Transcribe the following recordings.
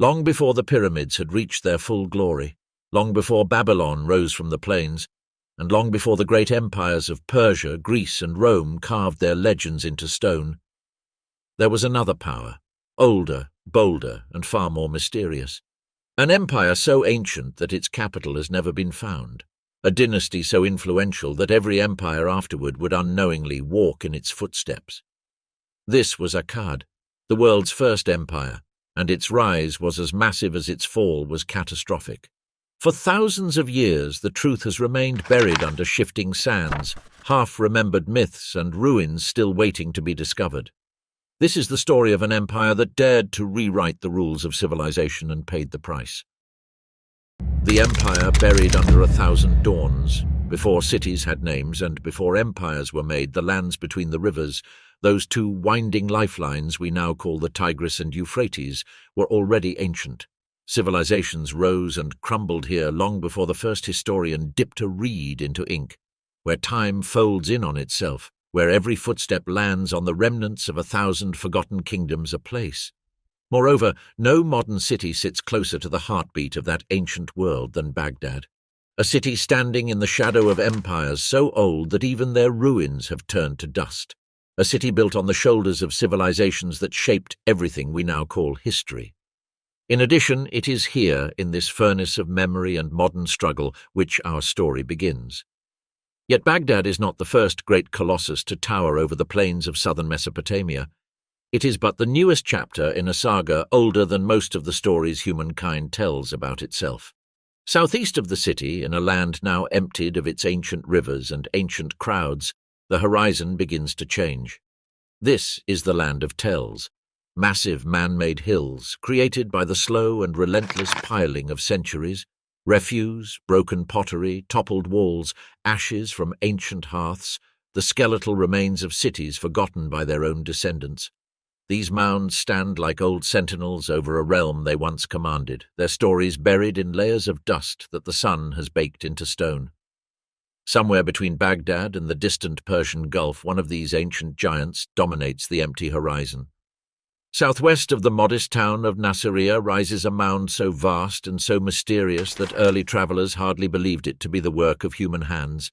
Long before the pyramids had reached their full glory, long before Babylon rose from the plains, and long before the great empires of Persia, Greece, and Rome carved their legends into stone, there was another power, older, bolder, and far more mysterious. An empire so ancient that its capital has never been found, a dynasty so influential that every empire afterward would unknowingly walk in its footsteps. This was Akkad, the world's first empire, and its rise was as massive as its fall was catastrophic. For thousands of years the truth has remained buried under shifting sands, half-remembered myths and ruins still waiting to be discovered. This is the story of an empire that dared to rewrite the rules of civilization and paid the price. The empire buried under 1,000 dawns, before cities had names and before empires were made, the lands between the rivers, those two winding lifelines we now call the Tigris and Euphrates, were already ancient. Civilizations rose and crumbled here long before the first historian dipped a reed into ink, where time folds in on itself, where every footstep lands on the remnants of 1,000 forgotten kingdoms a place. Moreover, no modern city sits closer to the heartbeat of that ancient world than Baghdad, a city standing in the shadow of empires so old that even their ruins have turned to dust, a city built on the shoulders of civilizations that shaped everything we now call history. In addition, it is here, in this furnace of memory and modern struggle, which our story begins. Yet Baghdad is not the first great colossus to tower over the plains of southern Mesopotamia. It is but the newest chapter in a saga older than most of the stories humankind tells about itself. Southeast of the city, in a land now emptied of its ancient rivers and ancient crowds, the horizon begins to change. This is the land of Tells, massive man-made hills created by the slow and relentless piling of centuries, refuse, broken pottery, toppled walls, ashes from ancient hearths, the skeletal remains of cities forgotten by their own descendants. These mounds stand like old sentinels over a realm they once commanded, their stories buried in layers of dust that the sun has baked into stone. Somewhere between Baghdad and the distant Persian Gulf, one of these ancient giants dominates the empty horizon. Southwest of the modest town of Nasiriyah rises a mound so vast and so mysterious that early travelers hardly believed it to be the work of human hands.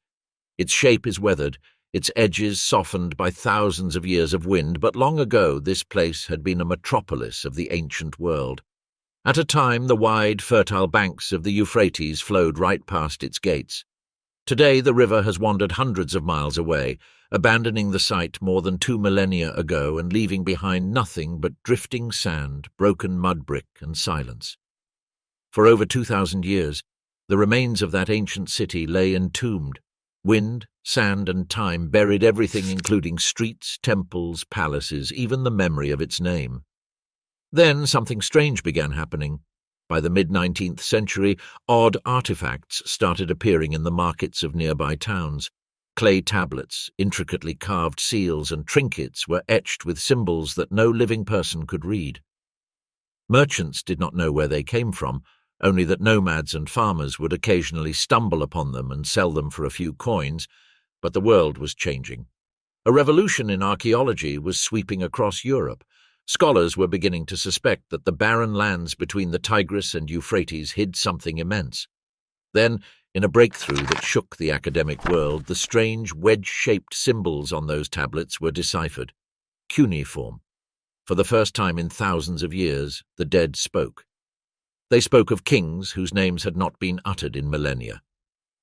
Its shape is weathered, its edges softened by thousands of years of wind, but long ago this place had been a metropolis of the ancient world. At a time, the wide, fertile banks of the Euphrates flowed right past its gates. Today the river has wandered hundreds of miles away, abandoning the site more than 2 millennia ago and leaving behind nothing but drifting sand, broken mud brick, and silence. For over 2,000 years, the remains of that ancient city lay entombed. Wind, sand, and time buried everything, including streets, temples, palaces, even the memory of its name. Then something strange began happening. By the mid-19th century, odd artifacts started appearing in the markets of nearby towns. Clay tablets, intricately carved seals, and trinkets were etched with symbols that no living person could read. Merchants did not know where they came from, only that nomads and farmers would occasionally stumble upon them and sell them for a few coins, but the world was changing. A revolution in archaeology was sweeping across Europe. Scholars were beginning to suspect that the barren lands between the Tigris and Euphrates hid something immense. Then, in a breakthrough that shook the academic world, the strange wedge-shaped symbols on those tablets were deciphered. Cuneiform. For the first time in thousands of years, the dead spoke. They spoke of kings whose names had not been uttered in millennia.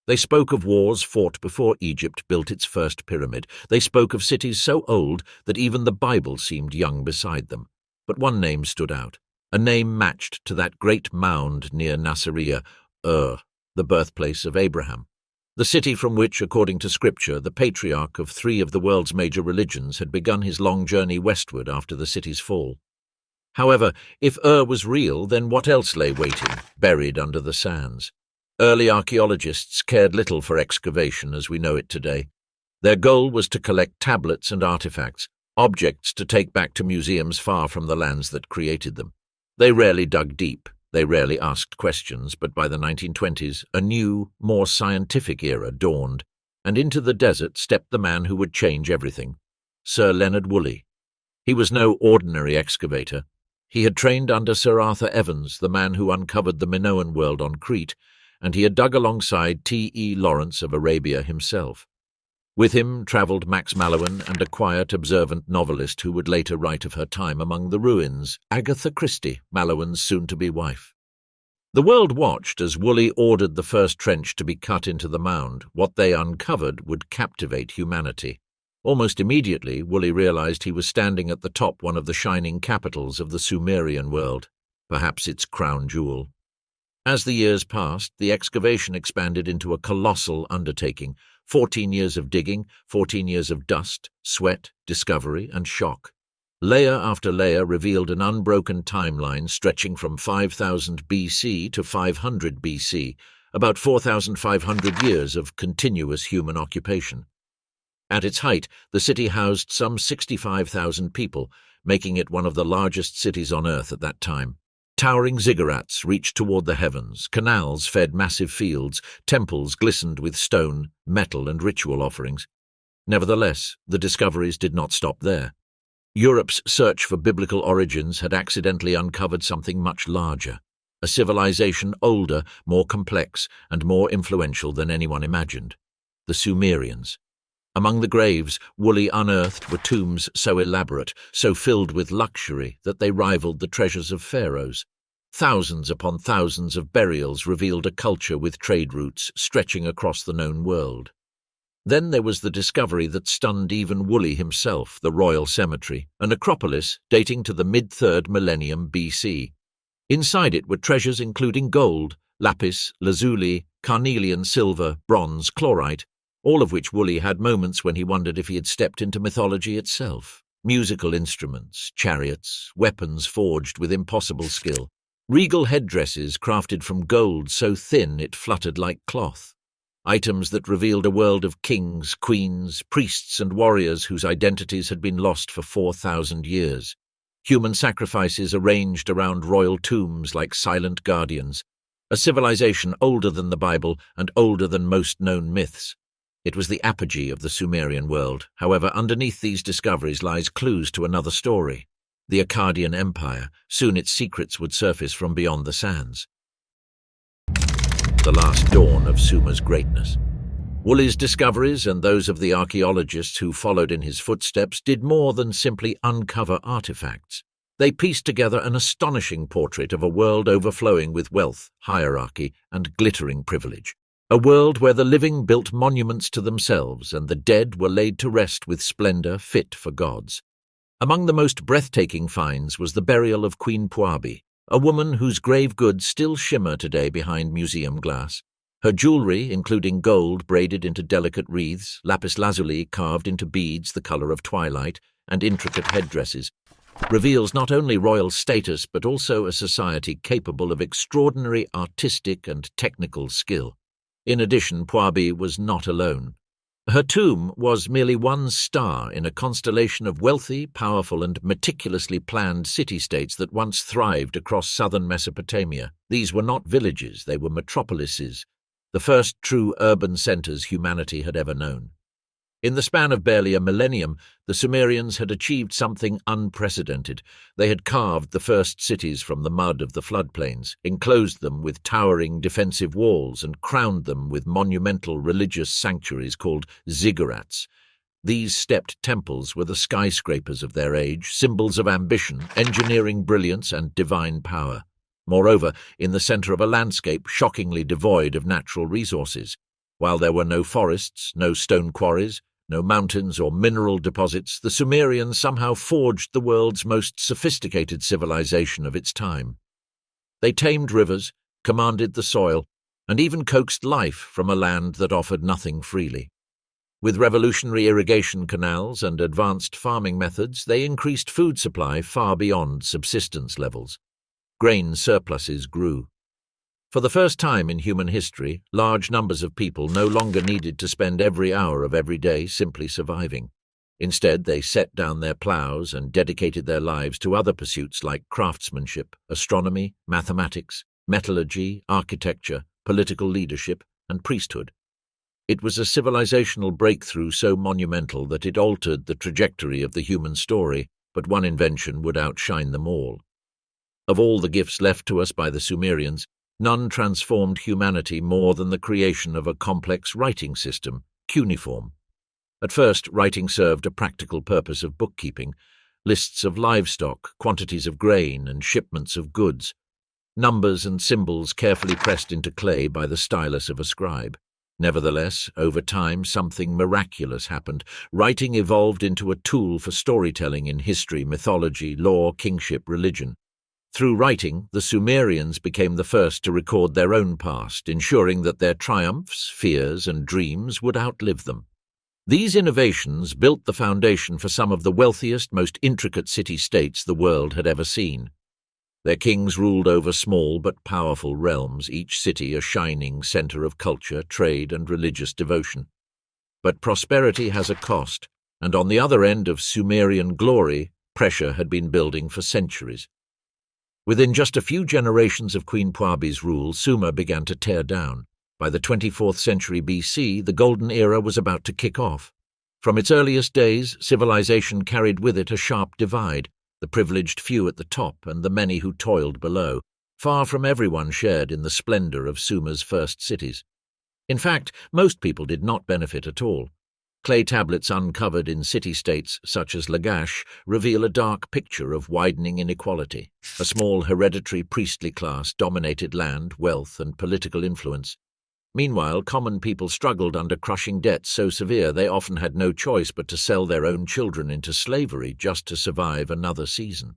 They spoke of wars fought before Egypt built its first pyramid. They spoke of cities so old that even the Bible seemed young beside them. But one name stood out, a name matched to that great mound near Nasiriyah, the birthplace of Abraham, the city from which, according to Scripture, the patriarch of 3 of the world's major religions had begun his long journey westward after the city's fall. However, if was real, then what else lay waiting, buried under the sands? Early archaeologists cared little for excavation as we know it today. Their goal was to collect tablets and artifacts, objects to take back to museums far from the lands that created them. They rarely dug deep, they rarely asked questions, but by the 1920s, a new, more scientific era dawned, and into the desert stepped the man who would change everything, Sir Leonard Woolley. He was no ordinary excavator. He had trained under Sir Arthur Evans, the man who uncovered the Minoan world on Crete, and he had dug alongside T.E. Lawrence of Arabia himself. With him travelled Max Mallowan and a quiet, observant novelist who would later write of her time among the ruins, Agatha Christie, Mallowan's soon-to-be wife. The world watched as Woolley ordered the first trench to be cut into the mound. What they uncovered would captivate humanity. Almost immediately, Woolley realized he was standing at the top one of the shining capitals of the Sumerian world, perhaps its crown jewel. As the years passed, the excavation expanded into a colossal undertaking, 14 years of digging, 14 years of dust, sweat, discovery, and shock. Layer after layer revealed an unbroken timeline stretching from 5000 BC to 500 BC, about 4,500 years of continuous human occupation. At its height, the city housed some 65,000 people, making it one of the largest cities on Earth at that time. Towering ziggurats reached toward the heavens, canals fed massive fields, temples glistened with stone, metal, and ritual offerings. Nevertheless, the discoveries did not stop there. Europe's search for biblical origins had accidentally uncovered something much larger, a civilization older, more complex, and more influential than anyone imagined: the Sumerians. Among the graves Woolley unearthed were tombs so elaborate, so filled with luxury, that they rivaled the treasures of pharaohs. Thousands upon thousands of burials revealed a culture with trade routes stretching across the known world. Then there was the discovery that stunned even Woolley himself, the Royal Cemetery, a necropolis dating to the mid-3rd millennium BC. Inside it were treasures including gold, lapis, lazuli, carnelian silver, bronze, chlorite, all of which Woolley had moments when he wondered if he had stepped into mythology itself. Musical instruments, chariots, weapons forged with impossible skill, regal headdresses crafted from gold so thin it fluttered like cloth, items that revealed a world of kings, queens, priests, and warriors whose identities had been lost for 4,000 years, human sacrifices arranged around royal tombs like silent guardians, a civilization older than the Bible and older than most known myths. It was the apogee of the Sumerian world. However, underneath these discoveries lies clues to another story: the Akkadian Empire. Soon its secrets would surface from beyond the sands. The last dawn of Sumer's greatness. Woolley's discoveries and those of the archaeologists who followed in his footsteps did more than simply uncover artifacts. They pieced together an astonishing portrait of a world overflowing with wealth, hierarchy, and glittering privilege. A world where the living built monuments to themselves and the dead were laid to rest with splendor fit for gods. Among the most breathtaking finds was the burial of Queen Puabi, a woman whose grave goods still shimmer today behind museum glass. Her jewelry, including gold braided into delicate wreaths, lapis lazuli carved into beads the color of twilight, and intricate headdresses, reveals not only royal status but also a society capable of extraordinary artistic and technical skill. In addition, Puabi was not alone. Her tomb was merely one star in a constellation of wealthy, powerful, and meticulously planned city-states that once thrived across southern Mesopotamia. These were not villages, they were metropolises, the first true urban centers humanity had ever known. In the span of barely a millennium, the Sumerians had achieved something unprecedented. They had carved the first cities from the mud of the floodplains, enclosed them with towering defensive walls, and crowned them with monumental religious sanctuaries called ziggurats. These stepped temples were the skyscrapers of their age, symbols of ambition, engineering brilliance, and divine power. Moreover, in the center of a landscape shockingly devoid of natural resources, while there were no forests, no stone quarries, no mountains or mineral deposits, the Sumerians somehow forged the world's most sophisticated civilization of its time. They tamed rivers, commanded the soil, and even coaxed life from a land that offered nothing freely. With revolutionary irrigation canals and advanced farming methods, they increased food supply far beyond subsistence levels. Grain surpluses grew. For the first time in human history, large numbers of people no longer needed to spend every hour of every day simply surviving. Instead, they set down their plows and dedicated their lives to other pursuits like craftsmanship, astronomy, mathematics, metallurgy, architecture, political leadership, and priesthood. It was a civilizational breakthrough so monumental that it altered the trajectory of the human story, but one invention would outshine them all. Of all the gifts left to us by the Sumerians, none transformed humanity more than the creation of a complex writing system, cuneiform. At first, writing served a practical purpose of bookkeeping, lists of livestock, quantities of grain, and shipments of goods, numbers and symbols carefully pressed into clay by the stylus of a scribe. Nevertheless, over time, something miraculous happened. Writing evolved into a tool for storytelling in history, mythology, law, kingship, religion. Through writing, the Sumerians became the first to record their own past, ensuring that their triumphs, fears, and dreams would outlive them. These innovations built the foundation for some of the wealthiest, most intricate city-states the world had ever seen. Their kings ruled over small but powerful realms, each city a shining center of culture, trade, and religious devotion. But prosperity has a cost, and on the other end of Sumerian glory, pressure had been building for centuries. Within just a few generations of Queen Puabi's rule, Sumer began to tear down. By the 24th century BC, the Golden Era was about to kick off. From its earliest days, civilization carried with it a sharp divide. The privileged few at the top and the many who toiled below. Far from everyone shared in the splendor of Sumer's first cities. In fact, most people did not benefit at all. Clay tablets uncovered in city-states such as Lagash reveal a dark picture of widening inequality. A small hereditary priestly class dominated land, wealth, and political influence. Meanwhile, common people struggled under crushing debts so severe they often had no choice but to sell their own children into slavery just to survive another season.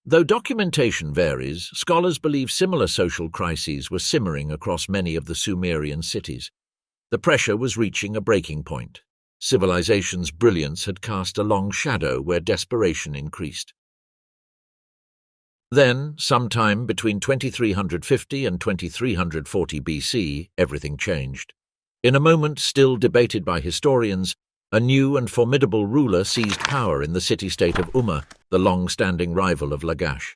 Though documentation varies, scholars believe similar social crises were simmering across many of the Sumerian cities. The pressure was reaching a breaking point. Civilization's brilliance had cast a long shadow where desperation increased. Then, sometime between 2350 and 2340 BC, everything changed. In a moment still debated by historians, a new and formidable ruler seized power in the city-state of Umma, the long-standing rival of Lagash.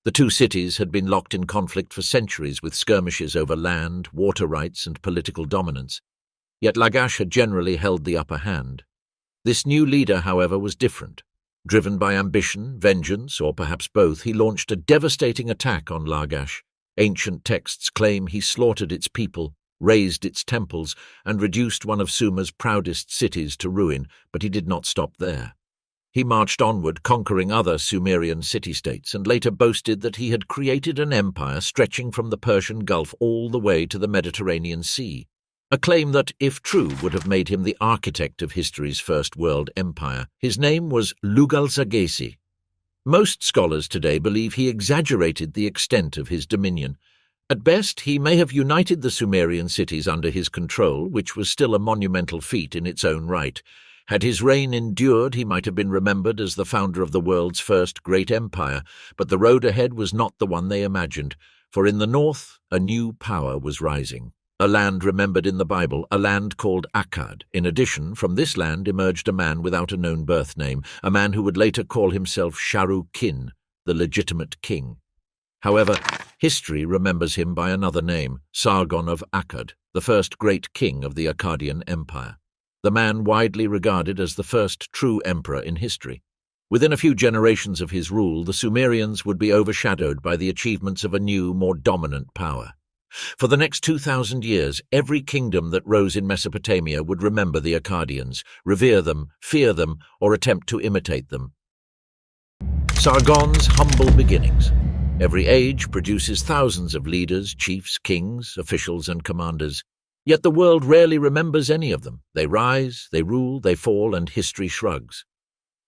The two cities had been locked in conflict for centuries with skirmishes over land, water rights, and political dominance. Yet Lagash had generally held the upper hand. This new leader, however, was different. Driven by ambition, vengeance, or perhaps both, he launched a devastating attack on Lagash. Ancient texts claim he slaughtered its people, razed its temples, and reduced one of Sumer's proudest cities to ruin, but he did not stop there. He marched onward, conquering other Sumerian city-states, and later boasted that he had created an empire stretching from the Persian Gulf all the way to the Mediterranean Sea. A claim that, if true, would have made him the architect of history's first world empire. His name was Lugal-Sagesi. Most scholars today believe he exaggerated the extent of his dominion. At best, he may have united the Sumerian cities under his control, which was still a monumental feat in its own right. Had his reign endured, he might have been remembered as the founder of the world's first great empire, but the road ahead was not the one they imagined, for in the north, a new power was rising. A land remembered in the Bible, a land called Akkad. In addition, from this land emerged a man without a known birth name, a man who would later call himself Sharu-Kin, the legitimate king. However, history remembers him by another name, Sargon of Akkad, the first great king of the Akkadian Empire. The man widely regarded as the first true emperor in history. Within a few generations of his rule, the Sumerians would be overshadowed by the achievements of a new, more dominant power. For the next 2,000 years, every kingdom that rose in Mesopotamia would remember the Akkadians, revere them, fear them, or attempt to imitate them. Sargon's humble beginnings. Every age produces thousands of leaders, chiefs, kings, officials, and commanders. Yet the world rarely remembers any of them. They rise, they rule, they fall, and history shrugs.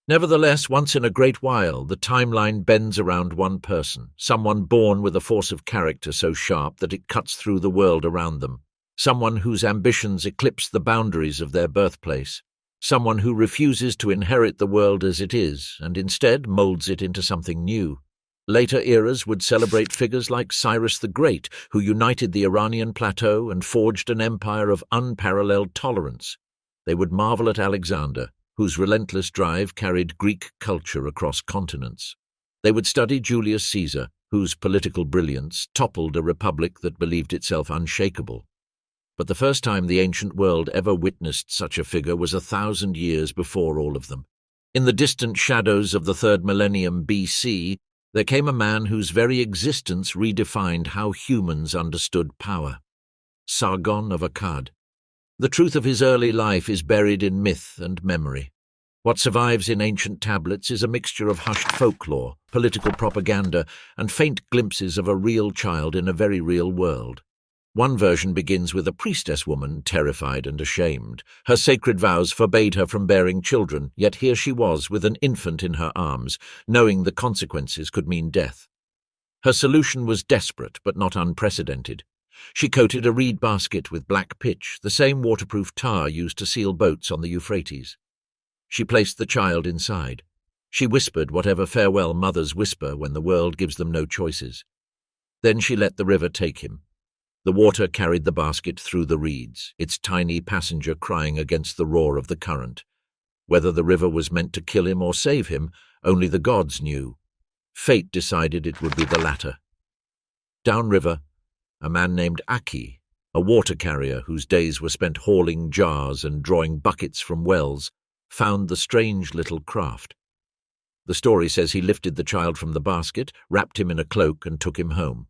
Nevertheless, once in a great while, the timeline bends around one person, someone born with a force of character so sharp that it cuts through the world around them, someone whose ambitions eclipse the boundaries of their birthplace, someone who refuses to inherit the world as it is and instead molds it into something new. Later eras would celebrate figures like Cyrus the Great, who united the Iranian plateau and forged an empire of unparalleled tolerance. They would marvel at Alexander, whose relentless drive carried Greek culture across continents. They would study Julius Caesar, whose political brilliance toppled a republic that believed itself unshakable. But the first time the ancient world ever witnessed such a figure was 1,000 years before all of them. In the distant shadows of the 3rd millennium BC, there came a man whose very existence redefined how humans understood power. Sargon of Akkad. The truth of his early life is buried in myth and memory. What survives in ancient tablets is a mixture of hushed folklore, political propaganda, and faint glimpses of a real child in a very real world. One version begins with a priestess woman, terrified and ashamed. Her sacred vows forbade her from bearing children, yet here she was with an infant in her arms, knowing the consequences could mean death. Her solution was desperate but not unprecedented. She coated a reed basket with black pitch, the same waterproof tar used to seal boats on the Euphrates. She placed the child inside. She whispered whatever farewell mothers whisper when the world gives them no choices. Then she let the river take him. The water carried the basket through the reeds, its tiny passenger crying against the roar of the current. Whether the river was meant to kill him or save him, only the gods knew. Fate decided it would be the latter. Downriver, a man named Aki, a water carrier whose days were spent hauling jars and drawing buckets from wells, found the strange little craft. The story says he lifted the child from the basket, wrapped him in a cloak, and took him home.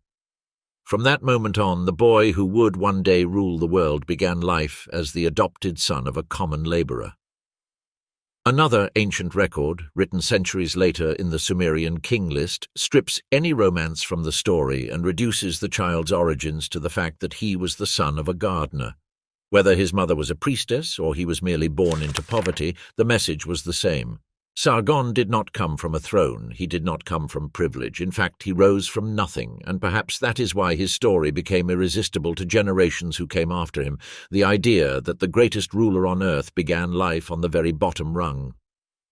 From that moment on, the boy who would one day rule the world began life as the adopted son of a common laborer. Another ancient record, written centuries later in the Sumerian king list, strips any romance from the story and reduces the child's origins to the fact that he was the son of a gardener. Whether his mother was a priestess or he was merely born into poverty, the message was the same. Sargon did not come from a throne, he did not come from privilege. In fact, he rose from nothing, and perhaps that is why his story became irresistible to generations who came after him, the idea that the greatest ruler on earth began life on the very bottom rung.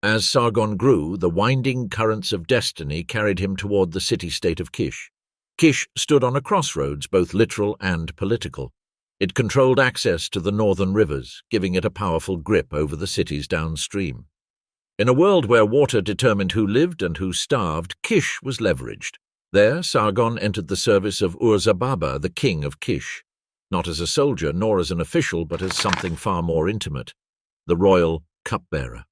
As Sargon grew, the winding currents of destiny carried him toward the city-state of Kish. Kish stood on a crossroads, both literal and political. It controlled access to the northern rivers, giving it a powerful grip over the cities downstream. In a world where water determined who lived and who starved, Kish was leveraged. There, Sargon entered the service of Ur-Zababa, the king of Kish, not as a soldier nor as an official, but as something far more intimate, the royal cupbearer.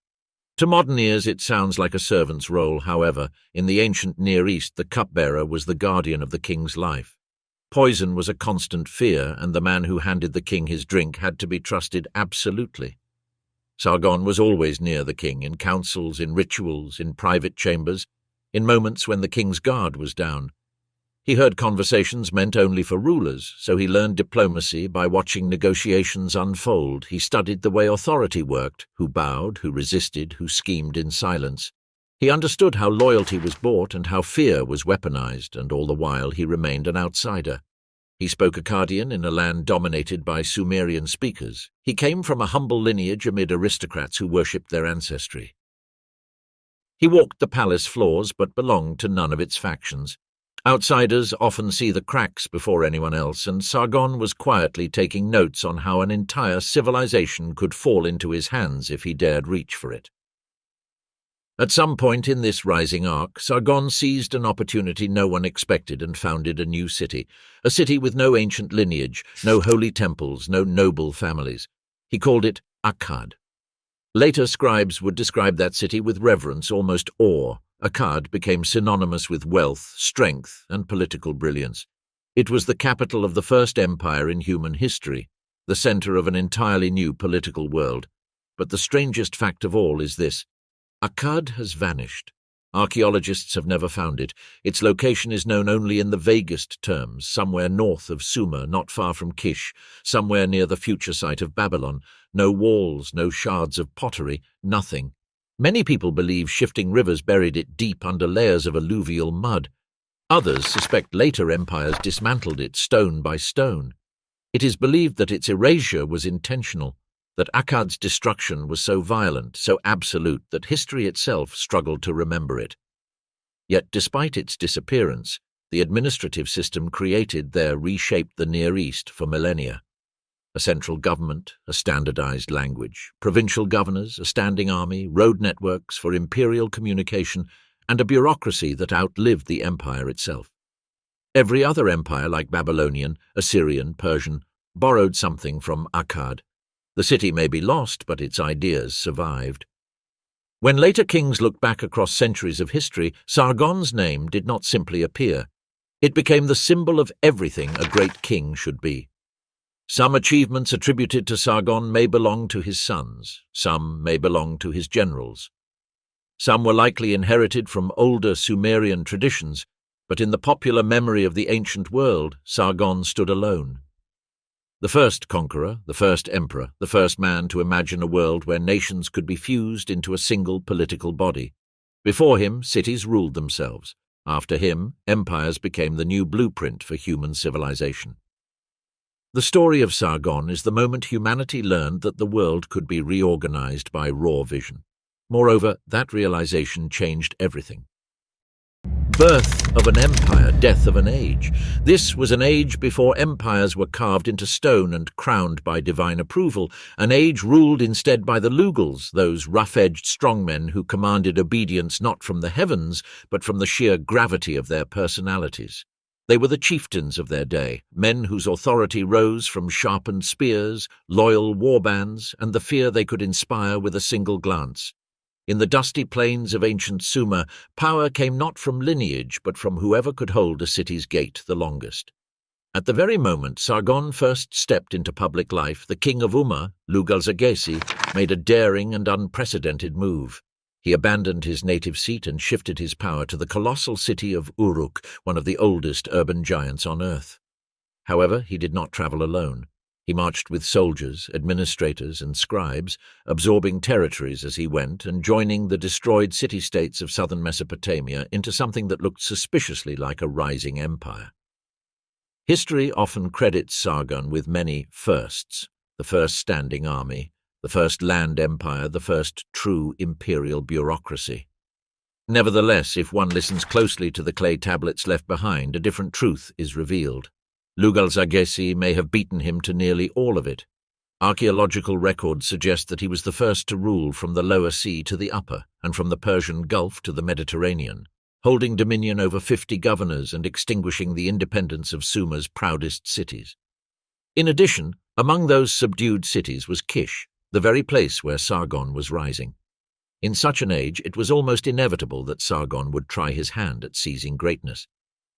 To modern ears it sounds like a servant's role. However, in the ancient Near East the cupbearer was the guardian of the king's life. Poison was a constant fear, and the man who handed the king his drink had to be trusted absolutely. Sargon was always near the king, in councils, in rituals, in private chambers, in moments when the king's guard was down. He heard conversations meant only for rulers, so he learned diplomacy by watching negotiations unfold. He studied the way authority worked, who bowed, who resisted, who schemed in silence. He understood how loyalty was bought and how fear was weaponized, and all the while he remained an outsider. He spoke Akkadian in a land dominated by Sumerian speakers. He came from a humble lineage amid aristocrats who worshipped their ancestry. He walked the palace floors but belonged to none of its factions. Outsiders often see the cracks before anyone else, and Sargon was quietly taking notes on how an entire civilization could fall into his hands if he dared reach for it. At some point in this rising arc, Sargon seized an opportunity no one expected and founded a new city, a city with no ancient lineage, no holy temples, no noble families. He called it Akkad. Later scribes would describe that city with reverence, almost awe. Akkad became synonymous with wealth, strength, and political brilliance. It was the capital of the first empire in human history, the center of an entirely new political world. But the strangest fact of all is this: Akkad has vanished. Archaeologists have never found it. Its location is known only in the vaguest terms, somewhere north of Sumer, not far from Kish, somewhere near the future site of Babylon. No walls, no shards of pottery, nothing. Many people believe shifting rivers buried it deep under layers of alluvial mud. Others suspect later empires dismantled it stone by stone. It is believed that its erasure was intentional, that Akkad's destruction was so violent, so absolute, that history itself struggled to remember it. Yet despite its disappearance, the administrative system created there reshaped the Near East for millennia. A central government, a standardized language, provincial governors, a standing army, road networks for imperial communication, and a bureaucracy that outlived the empire itself. Every other empire, like Babylonian, Assyrian, Persian, borrowed something from Akkad. The city may be lost, but its ideas survived. When later kings looked back across centuries of history, Sargon's name did not simply appear. It became the symbol of everything a great king should be. Some achievements attributed to Sargon may belong to his sons, some may belong to his generals. Some were likely inherited from older Sumerian traditions, but in the popular memory of the ancient world, Sargon stood alone. The first conqueror, the first emperor, the first man to imagine a world where nations could be fused into a single political body. Before him, cities ruled themselves. After him, empires became the new blueprint for human civilization. The story of Sargon is the moment humanity learned that the world could be reorganized by raw vision. Moreover, that realization changed everything. Birth of an empire, death of an age. This was an age before empires were carved into stone and crowned by divine approval, an age ruled instead by the Lugals, those rough-edged strongmen who commanded obedience not from the heavens, but from the sheer gravity of their personalities. They were the chieftains of their day, men whose authority rose from sharpened spears, loyal warbands, and the fear they could inspire with a single glance. In the dusty plains of ancient Sumer, power came not from lineage, but from whoever could hold a city's gate the longest. At the very moment Sargon first stepped into public life, the king of Umma, Lugal-Zaggisi, made a daring and unprecedented move. He abandoned his native seat and shifted his power to the colossal city of Uruk, one of the oldest urban giants on earth. However, he did not travel alone. He marched with soldiers, administrators, and scribes, absorbing territories as he went and joining the destroyed city-states of southern Mesopotamia into something that looked suspiciously like a rising empire. History often credits Sargon with many firsts: the first standing army, the first land empire, the first true imperial bureaucracy. Nevertheless, if one listens closely to the clay tablets left behind, a different truth is revealed. Lugal-Zaggisi may have beaten him to nearly all of it. Archaeological records suggest that he was the first to rule from the lower sea to the upper, and from the Persian Gulf to the Mediterranean, holding dominion over 50 governors and extinguishing the independence of Sumer's proudest cities. In addition, among those subdued cities was Kish, the very place where Sargon was rising. In such an age, it was almost inevitable that Sargon would try his hand at seizing greatness.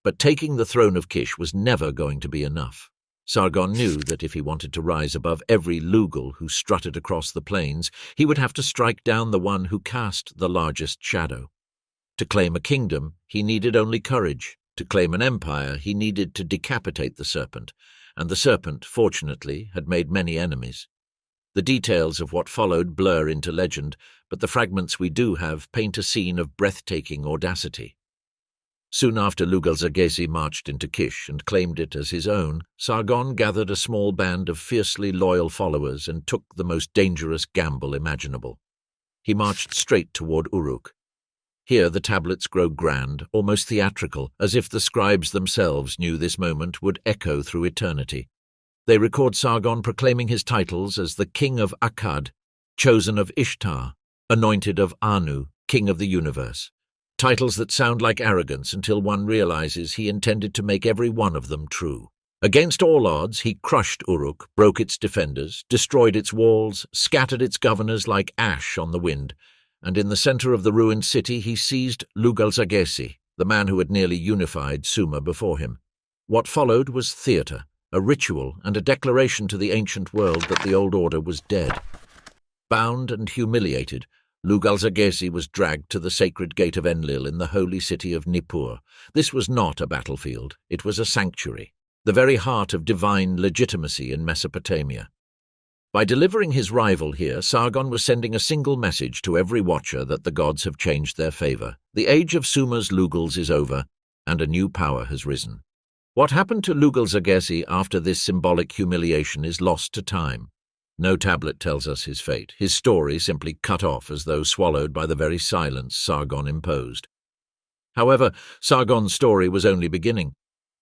But taking the throne of Kish was never going to be enough. Sargon knew that if he wanted to rise above every Lugal who strutted across the plains, he would have to strike down the one who cast the largest shadow. To claim a kingdom, he needed only courage. To claim an empire, he needed to decapitate the serpent, and the serpent, fortunately, had made many enemies. The details of what followed blur into legend, but the fragments we do have paint a scene of breathtaking audacity. Soon after Lugal-Zaggisi marched into Kish and claimed it as his own, Sargon gathered a small band of fiercely loyal followers and took the most dangerous gamble imaginable. He marched straight toward Uruk. Here the tablets grow grand, almost theatrical, as if the scribes themselves knew this moment would echo through eternity. They record Sargon proclaiming his titles as the King of Akkad, chosen of Ishtar, anointed of Anu, King of the universe. Titles that sound like arrogance until one realizes he intended to make every one of them true. Against all odds, he crushed Uruk, broke its defenders, destroyed its walls, scattered its governors like ash on the wind, and in the center of the ruined city he seized Lugal-Zaggisi, the man who had nearly unified Sumer before him. What followed was theater, a ritual and a declaration to the ancient world that the old order was dead. Bound and humiliated, Lugal-Zaggisi was dragged to the sacred gate of Enlil in the holy city of Nippur. This was not a battlefield, it was a sanctuary, the very heart of divine legitimacy in Mesopotamia. By delivering his rival here, Sargon was sending a single message to every watcher that the gods have changed their favor. The age of Sumer's Lugals is over, and a new power has risen. What happened to Lugal-Zaggisi after this symbolic humiliation is lost to time. No tablet tells us his fate, his story simply cut off as though swallowed by the very silence Sargon imposed. However, Sargon's story was only beginning.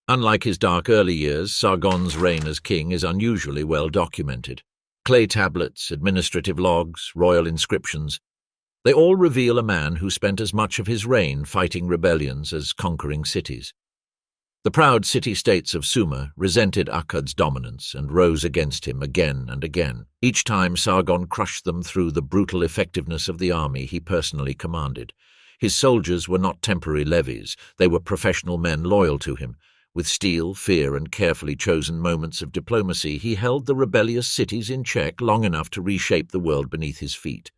Unlike his dark early years, Sargon's reign as king is unusually well documented. Clay tablets, administrative logs, royal inscriptions, they all reveal a man who spent as much of his reign fighting rebellions as conquering cities. The proud city-states of Sumer resented Akkad's dominance and rose against him again and again. Each time Sargon crushed them through the brutal effectiveness of the army he personally commanded. His soldiers were not temporary levies, they were professional men loyal to him. With steel, fear, and carefully chosen moments of diplomacy, he held the rebellious cities in check long enough to reshape the world beneath his feet.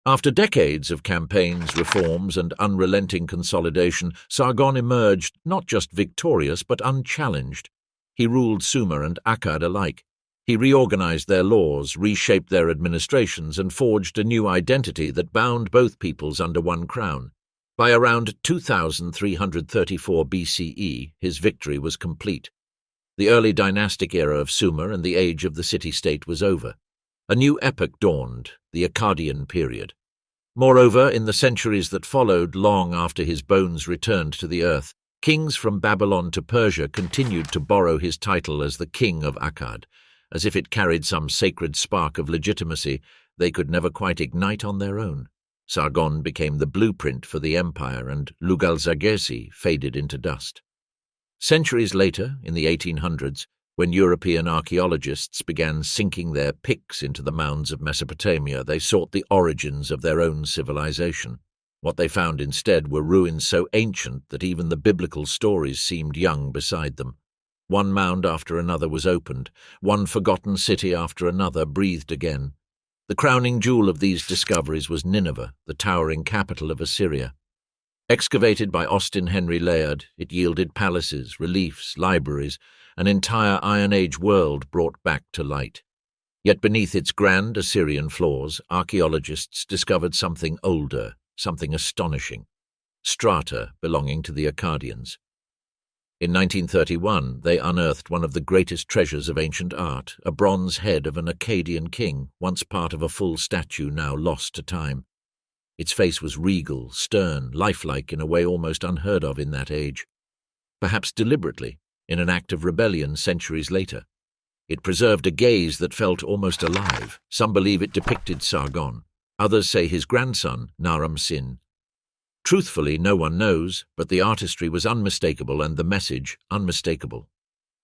After decades of campaigns, reforms, and unrelenting consolidation, Sargon emerged not just victorious but unchallenged. He ruled Sumer and Akkad alike. He reorganized their laws, reshaped their administrations, and forged a new identity that bound both peoples under one crown. By around 2334 BCE, his victory was complete. The early dynastic era of Sumer and the age of the city-state was over. A new epoch dawned, the Akkadian period. Moreover, in the centuries that followed, long after his bones returned to the earth, kings from Babylon to Persia continued to borrow his title as the King of Akkad. As if it carried some sacred spark of legitimacy they could never quite ignite on their own. Sargon became the blueprint for the empire, and Lugal-Zaggisi faded into dust. Centuries later, in the 1800s, when European archaeologists began sinking their picks into the mounds of Mesopotamia, they sought the origins of their own civilization. What they found instead were ruins so ancient that even the biblical stories seemed young beside them. One mound after another was opened, one forgotten city after another breathed again. The crowning jewel of these discoveries was Nineveh, the towering capital of Assyria. Excavated by Austin Henry Layard, it yielded palaces, reliefs, libraries, an entire Iron Age world brought back to light. Yet beneath its grand Assyrian floors, archaeologists discovered something older, something astonishing: strata belonging to the Akkadians. In 1931, they unearthed one of the greatest treasures of ancient art, a bronze head of an Akkadian king, once part of a full statue now lost to time. Its face was regal, stern, lifelike in a way almost unheard of in that age. Perhaps deliberately, in an act of rebellion centuries later. It preserved a gaze that felt almost alive. Some believe it depicted Sargon. Others say his grandson, Naram-Sin. Truthfully, no one knows, but the artistry was unmistakable and the message unmistakable.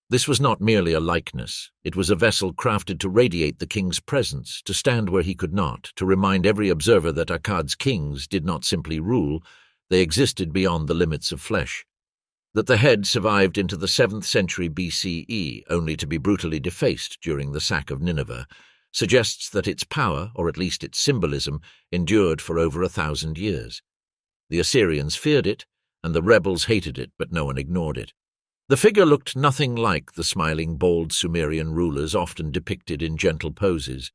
This was not merely a likeness. It was a vessel crafted to radiate the king's presence, to stand where he could not, to remind every observer that Akkad's kings did not simply rule, they existed beyond the limits of flesh. That the head survived into the 7th century BCE, only to be brutally defaced during the sack of Nineveh, suggests that its power, or at least its symbolism, endured for over 1,000 years. The Assyrians feared it, and the rebels hated it, but no one ignored it. The figure looked nothing like the smiling, bald Sumerian rulers often depicted in gentle poses.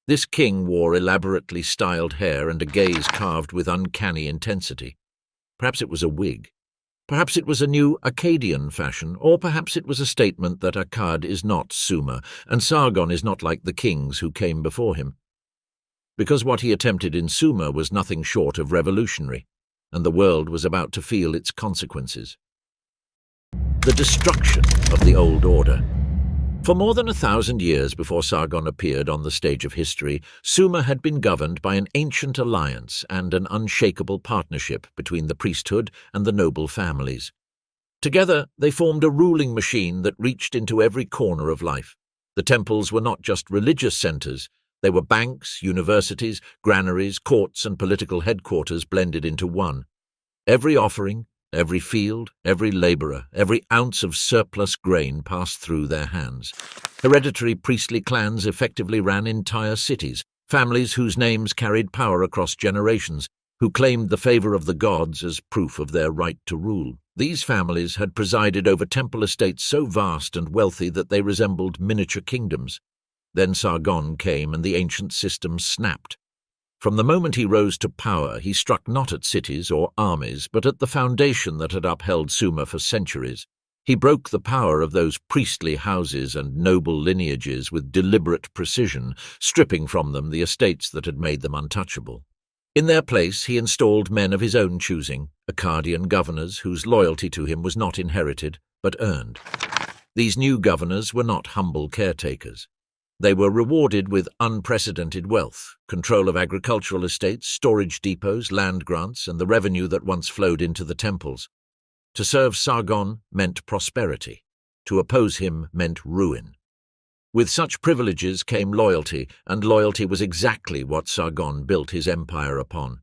This king wore elaborately styled hair and a gaze carved with uncanny intensity. Perhaps it was a wig. Perhaps it was a new Akkadian fashion, or perhaps it was a statement that Akkad is not Sumer, and Sargon is not like the kings who came before him. Because what he attempted in Sumer was nothing short of revolutionary, and the world was about to feel its consequences. The destruction of the old order. For more than 1,000 years before Sargon appeared on the stage of history, Sumer had been governed by an ancient alliance and an unshakable partnership between the priesthood and the noble families. Together, they formed a ruling machine that reached into every corner of life. The temples were not just religious centers, they were banks, universities, granaries, courts, and political headquarters blended into one. Every offering, every field, every laborer, every ounce of surplus grain passed through their hands. Hereditary priestly clans effectively ran entire cities, families whose names carried power across generations, who claimed the favor of the gods as proof of their right to rule. These families had presided over temple estates so vast and wealthy that they resembled miniature kingdoms. Then Sargon came and the ancient system snapped. From the moment he rose to power, he struck not at cities or armies, but at the foundation that had upheld Sumer for centuries. He broke the power of those priestly houses and noble lineages with deliberate precision, stripping from them the estates that had made them untouchable. In their place, he installed men of his own choosing, Akkadian governors whose loyalty to him was not inherited, but earned. These new governors were not humble caretakers. They were rewarded with unprecedented wealth, control of agricultural estates, storage depots, land grants, and the revenue that once flowed into the temples. To serve Sargon meant prosperity. To oppose him meant ruin. With such privileges came loyalty, and loyalty was exactly what Sargon built his empire upon.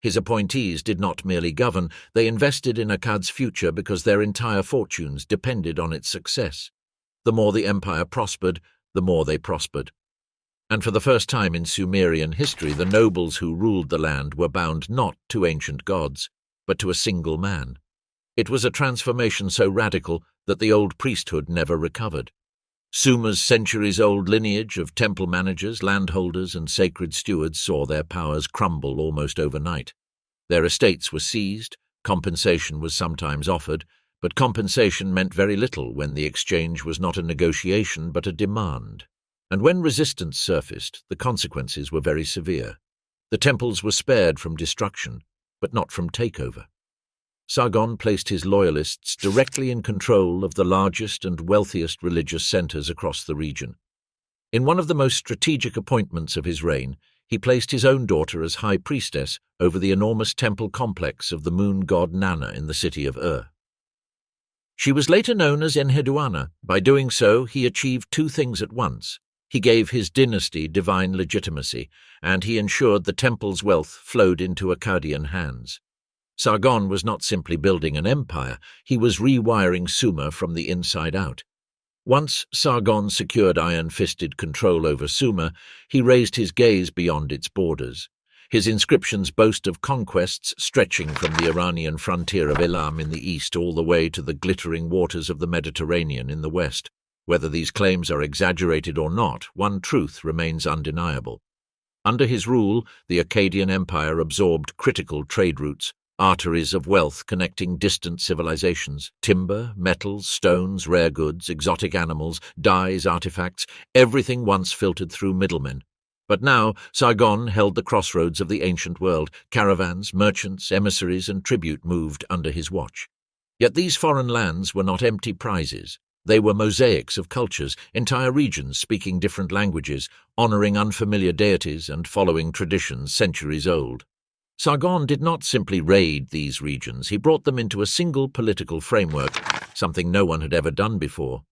His appointees did not merely govern, they invested in Akkad's future because their entire fortunes depended on its success. The more the empire prospered, the more they prospered. And for the first time in Sumerian history, the nobles who ruled the land were bound not to ancient gods, but to a single man. It was a transformation so radical that the old priesthood never recovered. Sumer's centuries-old lineage of temple managers, landholders, and sacred stewards saw their powers crumble almost overnight. Their estates were seized, compensation was sometimes offered, but compensation meant very little when the exchange was not a negotiation but a demand. And when resistance surfaced, the consequences were very severe. The temples were spared from destruction, but not from takeover. Sargon placed his loyalists directly in control of the largest and wealthiest religious centers across the region. In one of the most strategic appointments of his reign, he placed his own daughter as high priestess over the enormous temple complex of the moon god Nanna in the city of Ur. She was later known as Enheduanna. By doing so, he achieved two things at once. He gave his dynasty divine legitimacy, and he ensured the temple's wealth flowed into Akkadian hands. Sargon was not simply building an empire, he was rewiring Sumer from the inside out. Once Sargon secured iron-fisted control over Sumer, he raised his gaze beyond its borders. His inscriptions boast of conquests stretching from the Iranian frontier of Elam in the east all the way to the glittering waters of the Mediterranean in the west. Whether these claims are exaggerated or not, one truth remains undeniable. Under his rule, the Akkadian Empire absorbed critical trade routes, arteries of wealth connecting distant civilizations. Timber, metals, stones, rare goods, exotic animals, dyes, artifacts, everything once filtered through middlemen. But now Sargon held the crossroads of the ancient world. Caravans, merchants, emissaries, and tribute moved under his watch. Yet these foreign lands were not empty prizes. They were mosaics of cultures, entire regions speaking different languages, honoring unfamiliar deities and following traditions centuries old. Sargon did not simply raid these regions, he brought them into a single political framework, something no one had ever done before.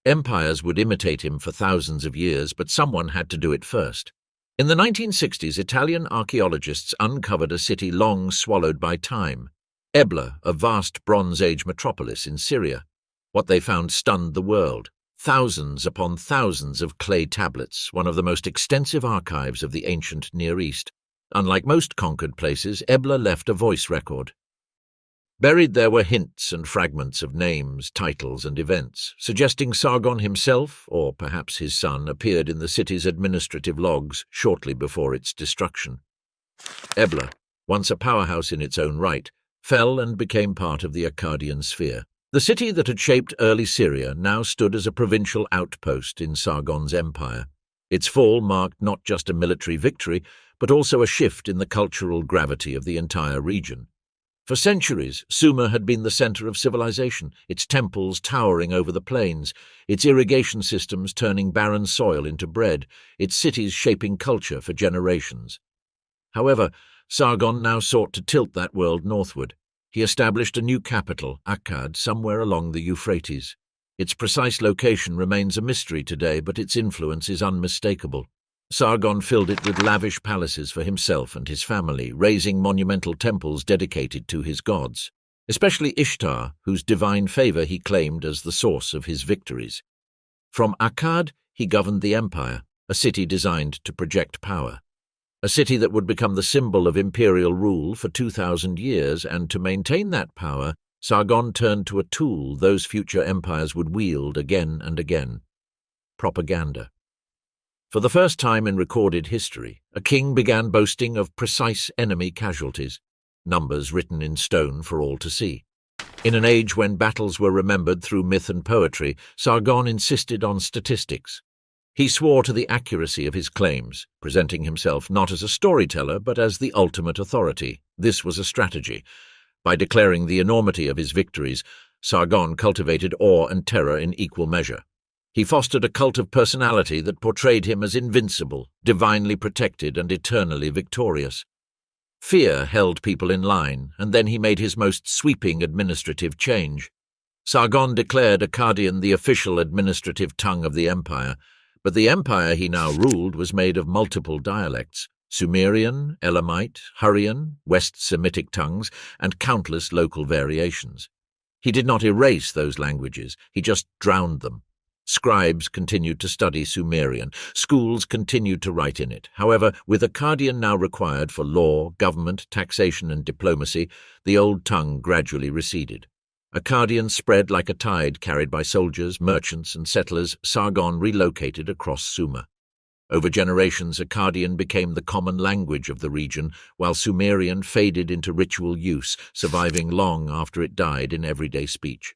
Empires would imitate him for thousands of years, but someone had to do it first. In the 1960s, Italian archaeologists uncovered a city long swallowed by time, Ebla, a vast Bronze Age metropolis in Syria. What they found stunned the world. Thousands upon thousands of clay tablets, one of the most extensive archives of the ancient Near East. Unlike most conquered places, Ebla left a voice record. Buried there were hints and fragments of names, titles, and events, suggesting Sargon himself, or perhaps his son, appeared in the city's administrative logs shortly before its destruction. Ebla, once a powerhouse in its own right, fell and became part of the Akkadian sphere. The city that had shaped early Syria now stood as a provincial outpost in Sargon's empire. Its fall marked not just a military victory, but also a shift in the cultural gravity of the entire region. For centuries, Sumer had been the center of civilization, its temples towering over the plains, its irrigation systems turning barren soil into bread, its cities shaping culture for generations. However, Sargon now sought to tilt that world northward. He established a new capital, Akkad, somewhere along the Euphrates. Its precise location remains a mystery today, but its influence is unmistakable. Sargon filled it with lavish palaces for himself and his family, raising monumental temples dedicated to his gods, especially Ishtar, whose divine favor he claimed as the source of his victories. From Akkad, he governed the empire, a city designed to project power. A city that would become the symbol of imperial rule for 2,000 years, and to maintain that power, Sargon turned to a tool those future empires would wield again and again: propaganda. For the first time in recorded history, a king began boasting of precise enemy casualties, numbers written in stone for all to see. In an age when battles were remembered through myth and poetry, Sargon insisted on statistics. He swore to the accuracy of his claims, presenting himself not as a storyteller but as the ultimate authority. This was a strategy. By declaring the enormity of his victories, Sargon cultivated awe and terror in equal measure. He fostered a cult of personality that portrayed him as invincible, divinely protected, and eternally victorious. Fear held people in line, and then he made his most sweeping administrative change. Sargon declared Akkadian the official administrative tongue of the empire, but the empire he now ruled was made of multiple dialects: Sumerian, Elamite, Hurrian, West Semitic tongues, and countless local variations. He did not erase those languages, he just drowned them. Scribes continued to study Sumerian. Schools continued to write in it. However, with Akkadian now required for law, government, taxation, and diplomacy, the old tongue gradually receded. Akkadian spread like a tide carried by soldiers, merchants, and settlers. Sargon relocated across Sumer. Over generations, Akkadian became the common language of the region, while Sumerian faded into ritual use, surviving long after it died in everyday speech.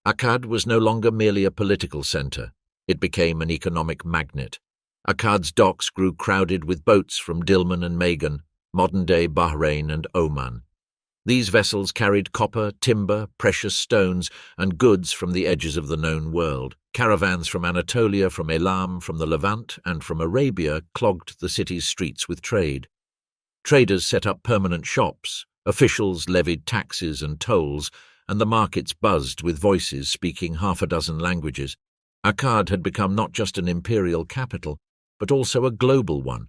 Akkad was no longer merely a political center. It became an economic magnet. Akkad's docks grew crowded with boats from Dilmun and Magan, modern-day Bahrain and Oman. These vessels carried copper, timber, precious stones, and goods from the edges of the known world. Caravans from Anatolia, from Elam, from the Levant, and from Arabia clogged the city's streets with trade. Traders set up permanent shops, officials levied taxes and tolls, and the markets buzzed with voices speaking half a dozen languages. Akkad had become not just an imperial capital, but also a global one,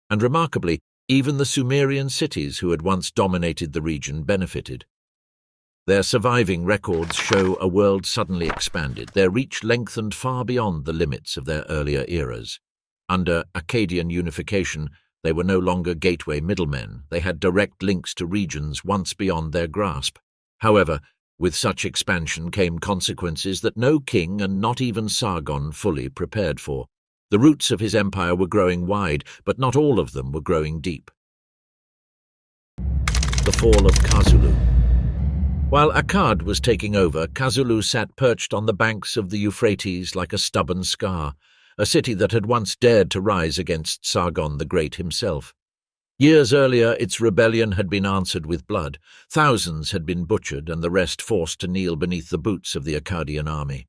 and remarkably, even the Sumerian cities who had once dominated the region benefited. Their surviving records show a world suddenly expanded. Their reach lengthened far beyond the limits of their earlier eras. Under Akkadian unification, they were no longer gateway middlemen. They had direct links to regions once beyond their grasp. However, with such expansion came consequences that no king and not even Sargon fully prepared for. The roots of his empire were growing wide, but not all of them were growing deep. The fall of Kazulu. While Akkad was taking over, Kazulu sat perched on the banks of the Euphrates like a stubborn scar, a city that had once dared to rise against Sargon the Great himself. Years earlier, its rebellion had been answered with blood. Thousands had been butchered and the rest forced to kneel beneath the boots of the Akkadian army.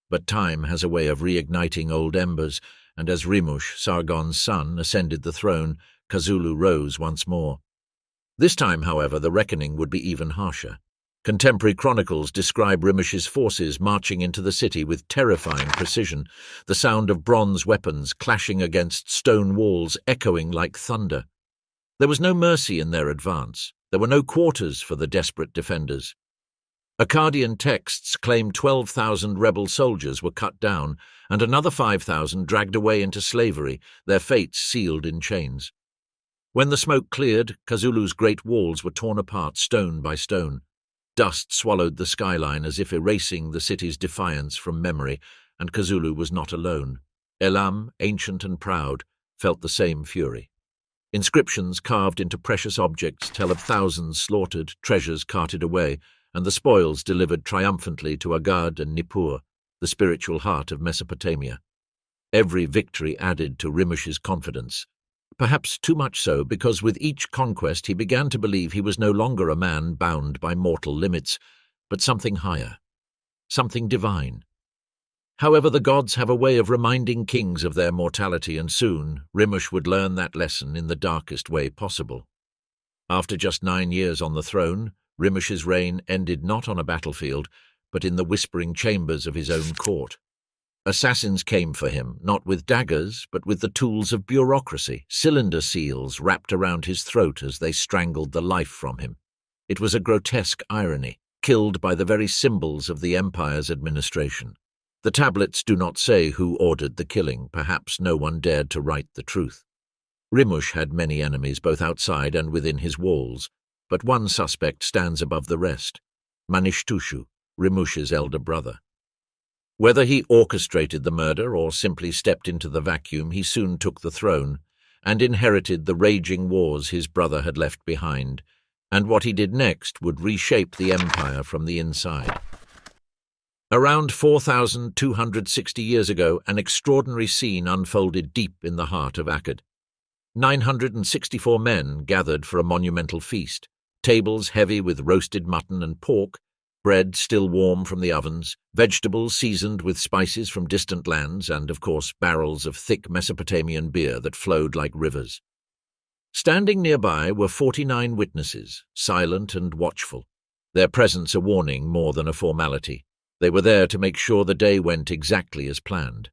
But time has a way of reigniting old embers, and as Rimush, Sargon's son, ascended the throne, Kazulu rose once more. This time, however, the reckoning would be even harsher. Contemporary chronicles describe Rimush's forces marching into the city with terrifying precision, the sound of bronze weapons clashing against stone walls echoing like thunder. There was no mercy in their advance. There were no quarters for the desperate defenders. Akkadian texts claim 12,000 rebel soldiers were cut down and another 5,000 dragged away into slavery, their fates sealed in chains. When the smoke cleared, Kazulu's great walls were torn apart stone by stone. Dust swallowed the skyline as if erasing the city's defiance from memory, and Kazulu was not alone. Elam, ancient and proud, felt the same fury. Inscriptions carved into precious objects tell of thousands slaughtered, treasures carted away, and the spoils delivered triumphantly to Akkad and Nippur, the spiritual heart of Mesopotamia. Every victory added to Rimush's confidence. Perhaps too much so, because with each conquest he began to believe he was no longer a man bound by mortal limits, but something higher, something divine. However, the gods have a way of reminding kings of their mortality, and soon Rimush would learn that lesson in the darkest way possible. After just 9 years on the throne, Rimush's reign ended not on a battlefield, but in the whispering chambers of his own court. Assassins came for him, not with daggers, but with the tools of bureaucracy, cylinder seals wrapped around his throat as they strangled the life from him. It was a grotesque irony, killed by the very symbols of the empire's administration. The tablets do not say who ordered the killing. Perhaps no one dared to write the truth. Rimush had many enemies both outside and within his walls, but one suspect stands above the rest: Manishtushu, Rimush's elder brother. Whether he orchestrated the murder or simply stepped into the vacuum, he soon took the throne and inherited the raging wars his brother had left behind, and what he did next would reshape the empire from the inside. Around 4,260 years ago, an extraordinary scene unfolded deep in the heart of Akkad. 964 men gathered for a monumental feast, tables heavy with roasted mutton and pork, bread still warm from the ovens, vegetables seasoned with spices from distant lands, and, of course, barrels of thick Mesopotamian beer that flowed like rivers. Standing nearby were 49 witnesses, silent and watchful, their presence a warning more than a formality. They were there to make sure the day went exactly as planned.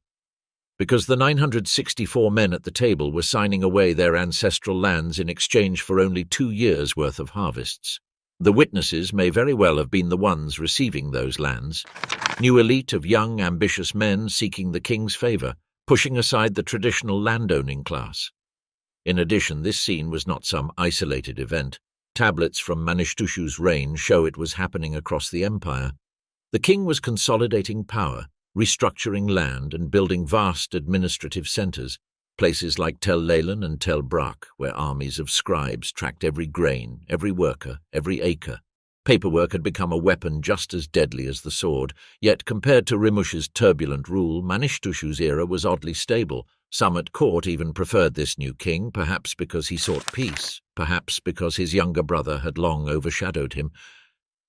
Because the 964 men at the table were signing away their ancestral lands in exchange for only 2 years' worth of harvests. The witnesses may very well have been the ones receiving those lands, new elite of young, ambitious men seeking the king's favor, pushing aside the traditional landowning class. In addition, this scene was not some isolated event. Tablets from Manishtushu's reign show it was happening across the empire. The king was consolidating power, restructuring land and building vast administrative centers, places like Tel Leilan and Tel Brak, where armies of scribes tracked every grain, every worker, every acre. Paperwork had become a weapon just as deadly as the sword, yet compared to Rimush's turbulent rule, Manishtushu's era was oddly stable. Some at court even preferred this new king, perhaps because he sought peace, perhaps because his younger brother had long overshadowed him.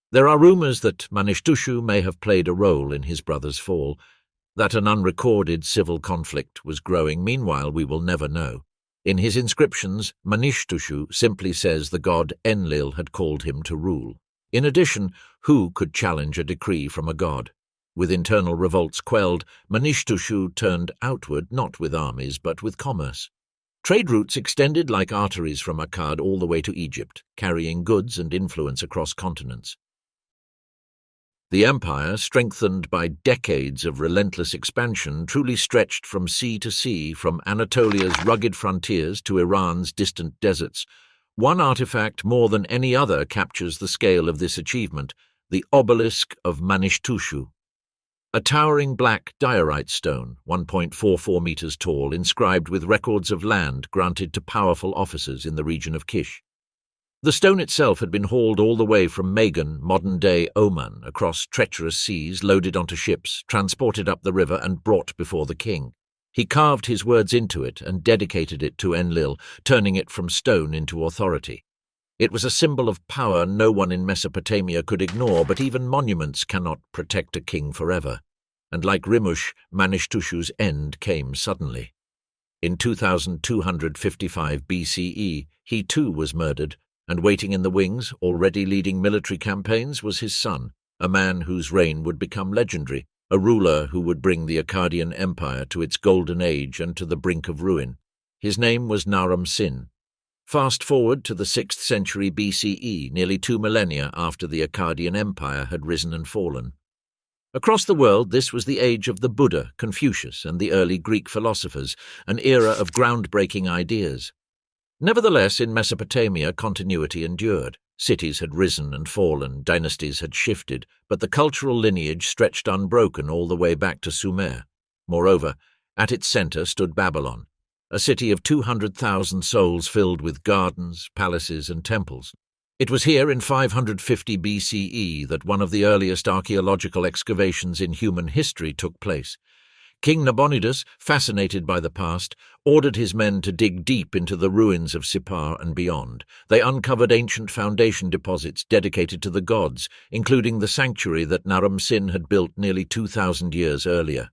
There are rumors that Manishtushu may have played a role in his brother's fall, that an unrecorded civil conflict was growing. Meanwhile, we will never know. In his inscriptions, Manishtushu simply says the god Enlil had called him to rule. In addition, who could challenge a decree from a god? With internal revolts quelled, Manishtushu turned outward not with armies but with commerce. Trade routes extended like arteries from Akkad all the way to Egypt, carrying goods and influence across continents. The empire, strengthened by decades of relentless expansion, truly stretched from sea to sea, from Anatolia's rugged frontiers to Iran's distant deserts. One artifact more than any other captures the scale of this achievement, the obelisk of Manishtushu. A towering black diorite stone, 1.44 meters tall, inscribed with records of land granted to powerful officers in the region of Kish. The stone itself had been hauled all the way from Magan, modern-day Oman, across treacherous seas, loaded onto ships, transported up the river and brought before the king. He carved his words into it and dedicated it to Enlil, turning it from stone into authority. It was a symbol of power no one in Mesopotamia could ignore, but even monuments cannot protect a king forever. And like Rimush, Manishtushu's end came suddenly. In 2255 BCE, he too was murdered, and waiting in the wings, already leading military campaigns, was his son, a man whose reign would become legendary, a ruler who would bring the Akkadian Empire to its golden age and to the brink of ruin. His name was Naram-Sin. Fast forward to the 6th century BCE, nearly 2 millennia after the Akkadian Empire had risen and fallen. Across the world, this was the age of the Buddha, Confucius, and the early Greek philosophers, an era of groundbreaking ideas. Nevertheless, in Mesopotamia, continuity endured. Cities had risen and fallen, dynasties had shifted, but the cultural lineage stretched unbroken all the way back to Sumer. Moreover, at its center stood Babylon, a city of 200,000 souls filled with gardens, palaces, and temples. It was here in 550 BCE that one of the earliest archaeological excavations in human history took place. King Nabonidus, fascinated by the past, ordered his men to dig deep into the ruins of Sippar and beyond. They uncovered ancient foundation deposits dedicated to the gods, including the sanctuary that Naram-Sin had built nearly 2,000 years earlier.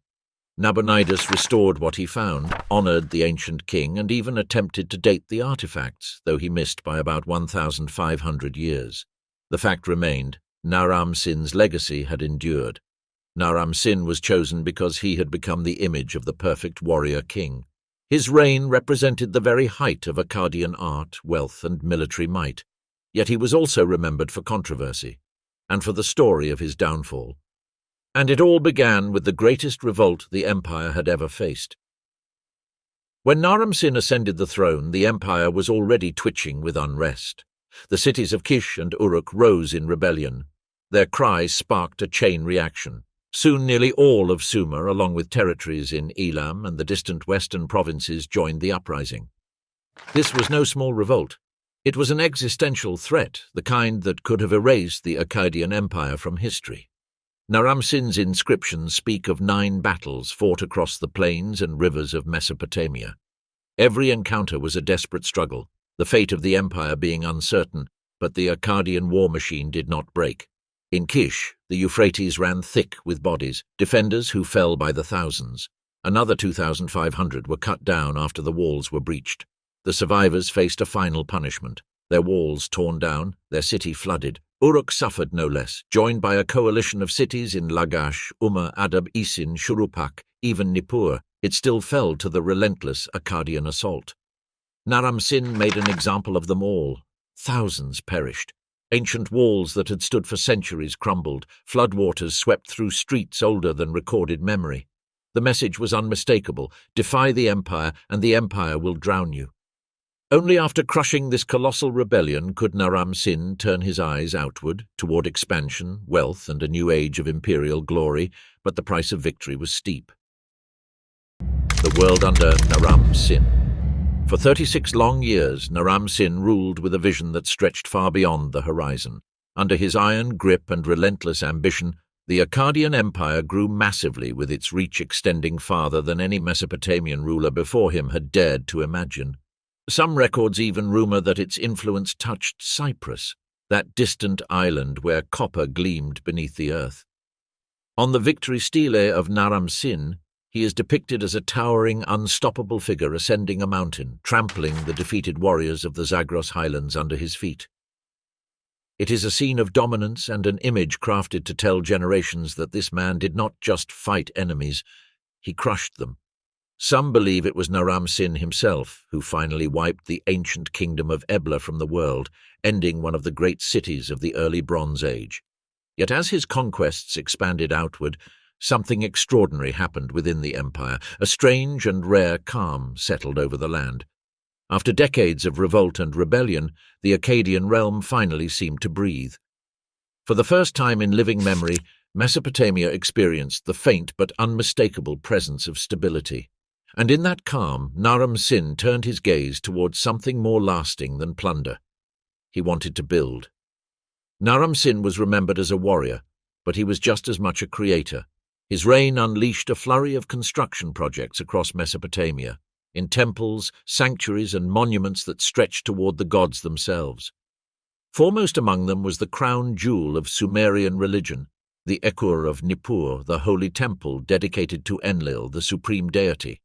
Nabonidus restored what he found, honored the ancient king, and even attempted to date the artifacts, though he missed by about 1,500 years. The fact remained, Naram-Sin's legacy had endured. Naram-Sin was chosen because he had become the image of the perfect warrior king. His reign represented the very height of Akkadian art, wealth, and military might. Yet he was also remembered for controversy, and for the story of his downfall. And it all began with the greatest revolt the empire had ever faced. When Naram-Sin ascended the throne, the empire was already twitching with unrest. The cities of Kish and Uruk rose in rebellion. Their cries sparked a chain reaction. Soon nearly all of Sumer, along with territories in Elam and the distant western provinces, joined the uprising. This was no small revolt. It was an existential threat, the kind that could have erased the Akkadian Empire from history. Naram-Sin's inscriptions speak of 9 battles fought across the plains and rivers of Mesopotamia. Every encounter was a desperate struggle, the fate of the empire being uncertain, but the Akkadian war machine did not break. In Kish, the Euphrates ran thick with bodies, defenders who fell by the thousands. Another 2,500 were cut down after the walls were breached. The survivors faced a final punishment. Their walls torn down, their city flooded. Uruk suffered no less, joined by a coalition of cities in Lagash, Umma, Adab, Isin, Shurupak, even Nippur. It still fell to the relentless Akkadian assault. Naram-Sin made an example of them all. Thousands perished. Ancient walls that had stood for centuries crumbled. Floodwaters swept through streets older than recorded memory. The message was unmistakable: defy the empire, and the empire will drown you. Only after crushing this colossal rebellion could Naram-Sin turn his eyes outward, toward expansion, wealth, and a new age of imperial glory, but the price of victory was steep. The world under Naram-Sin. For 36 long years, Naram-Sin ruled with a vision that stretched far beyond the horizon. Under his iron grip and relentless ambition, the Akkadian Empire grew massively, with its reach extending farther than any Mesopotamian ruler before him had dared to imagine. Some records even rumor that its influence touched Cyprus, that distant island where copper gleamed beneath the earth. On the victory stele of Naram-Sin, he is depicted as a towering, unstoppable figure ascending a mountain, trampling the defeated warriors of the Zagros highlands under his feet. It is a scene of dominance and an image crafted to tell generations that this man did not just fight enemies, he crushed them. Some believe it was Naram-Sin himself who finally wiped the ancient kingdom of Ebla from the world, ending one of the great cities of the early Bronze Age. Yet as his conquests expanded outward, something extraordinary happened within the empire. A strange and rare calm settled over the land. After decades of revolt and rebellion, the Akkadian realm finally seemed to breathe. For the first time in living memory, Mesopotamia experienced the faint but unmistakable presence of stability. And in that calm, Naram-Sin turned his gaze towards something more lasting than plunder. He wanted to build. Naram-Sin was remembered as a warrior, but he was just as much a creator. His reign unleashed a flurry of construction projects across Mesopotamia, in temples, sanctuaries, and monuments that stretched toward the gods themselves. Foremost among them was the crown jewel of Sumerian religion, the Ekkur of Nippur, the holy temple dedicated to Enlil, the supreme deity.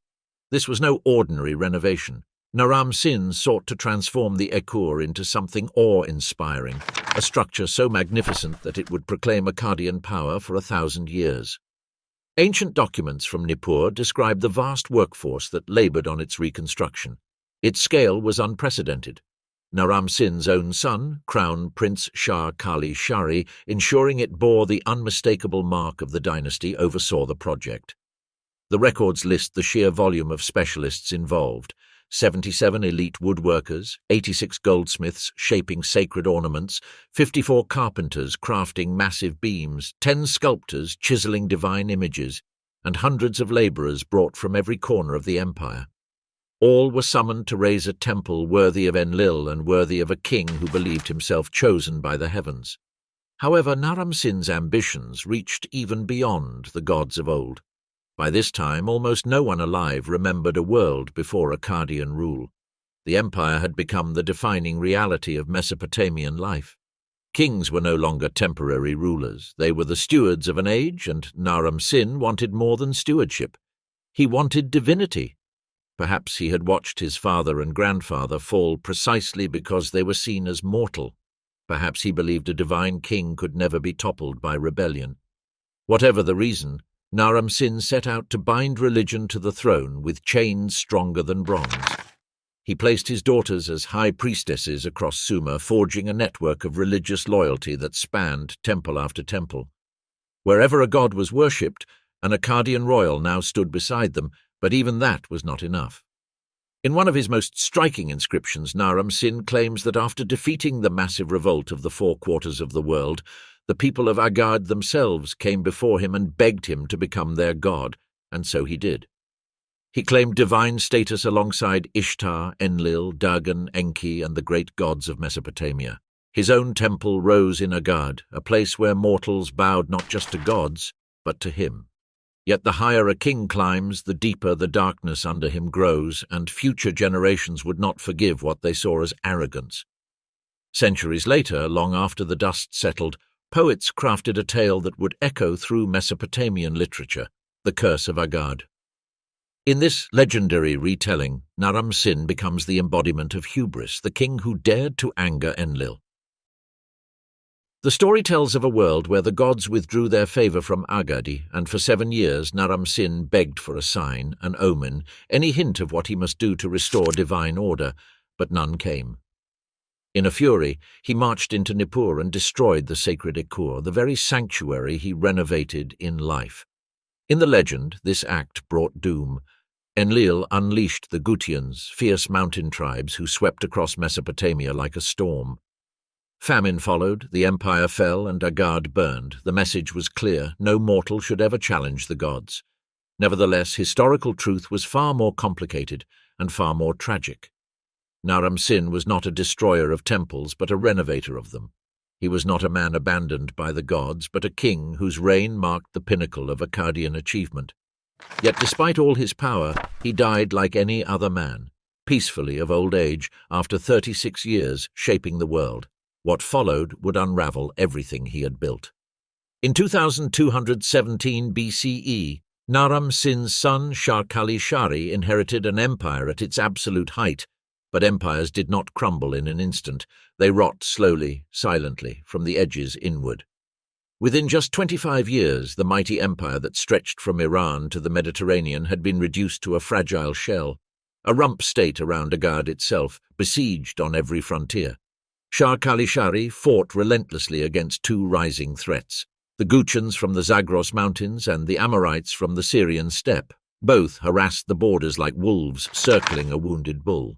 This was no ordinary renovation. Naram-Sin sought to transform the Ekkur into something awe-inspiring, a structure so magnificent that it would proclaim Akkadian power for 1,000 years. Ancient documents from Nippur describe the vast workforce that labored on its reconstruction. Its scale was unprecedented. Naram-Sin's own son, Crown Prince Shah Kali Shari, ensuring it bore the unmistakable mark of the dynasty, oversaw the project. The records list the sheer volume of specialists involved: 77 elite woodworkers, 86 goldsmiths shaping sacred ornaments, 54 carpenters crafting massive beams, 10 sculptors chiseling divine images, and hundreds of laborers brought from every corner of the empire. All were summoned to raise a temple worthy of Enlil and worthy of a king who believed himself chosen by the heavens. However, Naram-Sin's ambitions reached even beyond the gods of old. By this time, almost no one alive remembered a world before Akkadian rule. The empire had become the defining reality of Mesopotamian life. Kings were no longer temporary rulers. They were the stewards of an age, and Naram-Sin wanted more than stewardship. He wanted divinity. Perhaps he had watched his father and grandfather fall precisely because they were seen as mortal. Perhaps he believed a divine king could never be toppled by rebellion. Whatever the reason, Naram-Sin set out to bind religion to the throne with chains stronger than bronze. He placed his daughters as high priestesses across Sumer, forging a network of religious loyalty that spanned temple after temple. Wherever a god was worshipped, an Akkadian royal now stood beside them, but even that was not enough. In one of his most striking inscriptions, Naram-Sin claims that after defeating the massive revolt of the four quarters of the world, the people of Akkad themselves came before him and begged him to become their god, and so he did. He claimed divine status alongside Ishtar, Enlil, Dagon, Enki, and the great gods of Mesopotamia. His own temple rose in Akkad, a place where mortals bowed not just to gods, but to him. Yet the higher a king climbs, the deeper the darkness under him grows, and future generations would not forgive what they saw as arrogance. Centuries later, long after the dust settled, poets crafted a tale that would echo through Mesopotamian literature: the curse of Akkad. In this legendary retelling, Naram-Sin becomes the embodiment of hubris, the king who dared to anger Enlil. The story tells of a world where the gods withdrew their favor from Akkadi, and for 7 years Naram-Sin begged for a sign, an omen, any hint of what he must do to restore divine order, but none came. In a fury, he marched into Nippur and destroyed the sacred Ikur, the very sanctuary he renovated in life. In the legend, this act brought doom. Enlil unleashed the Gutians, fierce mountain tribes who swept across Mesopotamia like a storm. Famine followed, the empire fell, and Akkad burned. The message was clear: no mortal should ever challenge the gods. Nevertheless, historical truth was far more complicated and far more tragic. Naram-Sin was not a destroyer of temples, but a renovator of them. He was not a man abandoned by the gods, but a king whose reign marked the pinnacle of Akkadian achievement. Yet despite all his power, he died like any other man, peacefully of old age, after 36 years shaping the world. What followed would unravel everything he had built. In 2217 BCE, Naram-Sin's son Shar-Kali-Shari inherited an empire at its absolute height, but empires did not crumble in an instant. They rot slowly, silently, from the edges inward. Within just 25 years, the mighty empire that stretched from Iran to the Mediterranean had been reduced to a fragile shell, a rump state around Akkad itself, besieged on every frontier. Shar-Kali-Shari fought relentlessly against 2 rising threats: the Gutians from the Zagros Mountains and the Amorites from the Syrian steppe. Both harassed the borders like wolves circling a wounded bull.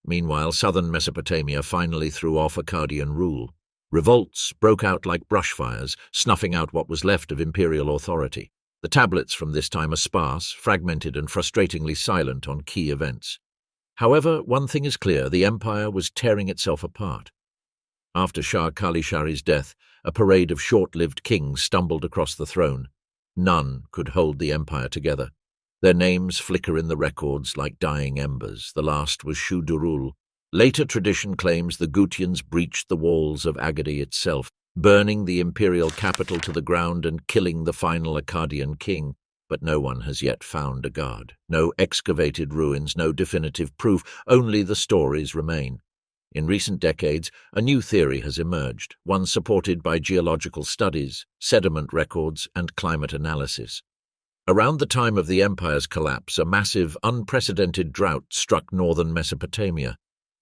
Meanwhile, southern Mesopotamia finally threw off Akkadian rule. Revolts broke out like brushfires, snuffing out what was left of imperial authority. The tablets from this time are sparse, fragmented, and frustratingly silent on key events. However, one thing is clear: the empire was tearing itself apart. After Shar-Kali-Shari's death, a parade of short-lived kings stumbled across the throne. None could hold the empire together. Their names flicker in the records like dying embers. The last was Shu-Durul. Later tradition claims the Gutians breached the walls of Akkadi itself, burning the imperial capital to the ground and killing the final Akkadian king. But no one has yet found Akkad. No excavated ruins, no definitive proof, only the stories remain. In recent decades, a new theory has emerged, one supported by geological studies, sediment records, and climate analysis. Around the time of the empire's collapse, a massive, unprecedented drought struck northern Mesopotamia.